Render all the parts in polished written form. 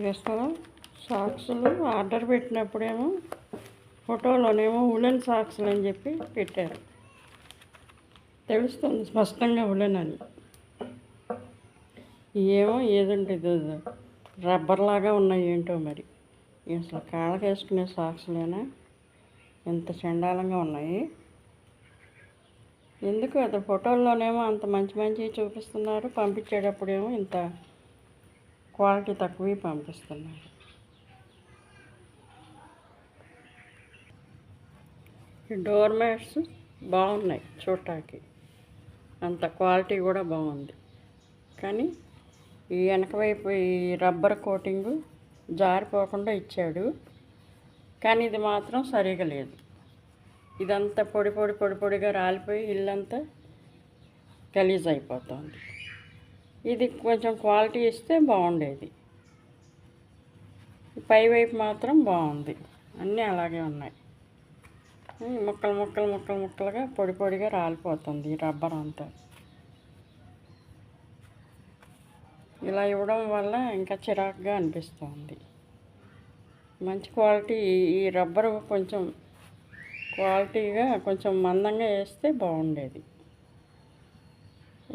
వేస్తాను. సాక్సులు order పెట్టినప్పుడేమో ఫోటోలోనేమో woollen సాక్సులు అని చెప్పి పెట్టారు. తెలుస్తుంది స్పష్టంగా ఉలెన్ అని. ఏమో ఏదంటే రబ్బర్ లాగా ఉన్నాయి ఏంటో మరి. అసలు కాళ్ళకి వేసుకునే సాక్సులేనా? ఎంత చండాలంగా ఉన్నాయి. ఎందుకు అది ఫోటోల్లోనేమో అంత మంచి మంచివి చూపిస్తున్నారు, పంపించేటప్పుడేమో ఇంత క్వాలిటీ తక్కువ పంపిస్తున్నారు. డోర్ మ్యాట్స్ బాగున్నాయి చూడటానికి, అంత క్వాలిటీ కూడా బాగుంది. కానీ ఈ వెనక వైపు ఈ రబ్బర్ కోటింగు జారిపోకుండా ఇచ్చాడు, కానీ ఇది మాత్రం సరిగా లేదు. ఇదంతా పొడి పొడి పొడి పొడిగా రాలిపోయి ఇల్లంతా గలీజ్ అయిపోతుంది. ఇది కొంచెం క్వాలిటీ ఇస్తే బాగుండేది. పైవైపు మాత్రం బాగుంది, అన్నీ అలాగే ఉన్నాయి. ముక్కలు ముక్కలు ముక్కలు ముక్కలుగా పొడి పొడిగా రాలిపోతుంది ఈ రబ్బర్ అంతా. ఇలా ఇవ్వడం వల్ల ఇంకా చిరాకుగా అనిపిస్తుంది. మంచి క్వాలిటీ ఈ రబ్బరు కొంచెం క్వాలిటీగా కొంచెం మందంగా వేస్తే బాగుండేది.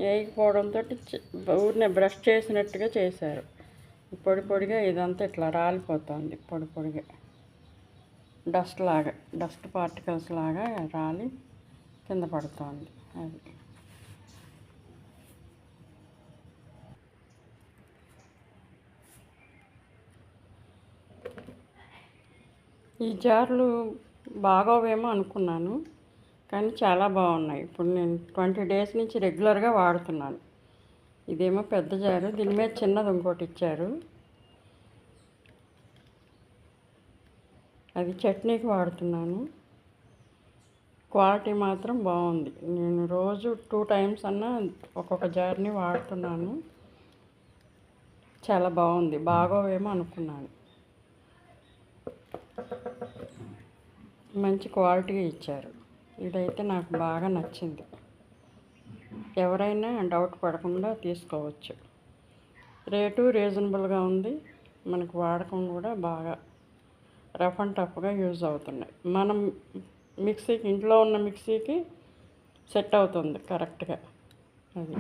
వేయకపోవడంతో ఊరినే బ్రష్ చేసినట్టుగా చేశారు. పొడి పొడిగా ఇదంతా ఇట్లా రాలిపోతుంది, పొడి పొడిగా డస్ట్ పార్టికల్స్ లాగా రాలి కింద పడుతుంది. అది ఈ జార్లు బాగోవేమో అనుకున్నాను, కానీ చాలా బాగున్నాయి. ఇప్పుడు నేను 20 డేస్ నుంచి రెగ్యులర్గా వాడుతున్నాను. ఇదేమో పెద్ద జారు, దీని మీద చిన్నది ఇంకోటి ఇచ్చారు. అది చట్నీకి వాడుతున్నాను. క్వాలిటీ మాత్రం బాగుంది. నేను రోజు 2 టైమ్స్ అన్నా ఒక్కొక్క జార్ని వాడుతున్నాను. చాలా బాగుంది. బాగోవేమో అనుకున్నాను. మంచి క్వాలిటీ ఇచ్చారు. ఇదైతే నాకు బాగా నచ్చింది. ఎవరైనా డౌట్ పడకుండా తీసుకోవచ్చు. రేటు రీజనబుల్గా ఉంది. మనకు వాడకం కూడా బాగా రఫ్ అండ్ టఫ్గా యూజ్ అవుతున్నాయి. మనం మిక్సీకి, ఇంట్లో ఉన్న మిక్సీకి సెట్ అవుతుంది కరెక్ట్గా. అది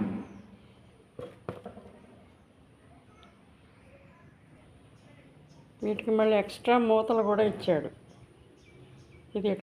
వీటికి మళ్ళీ ఎక్స్ట్రా మూతలు కూడా ఇచ్చాడు. ఇది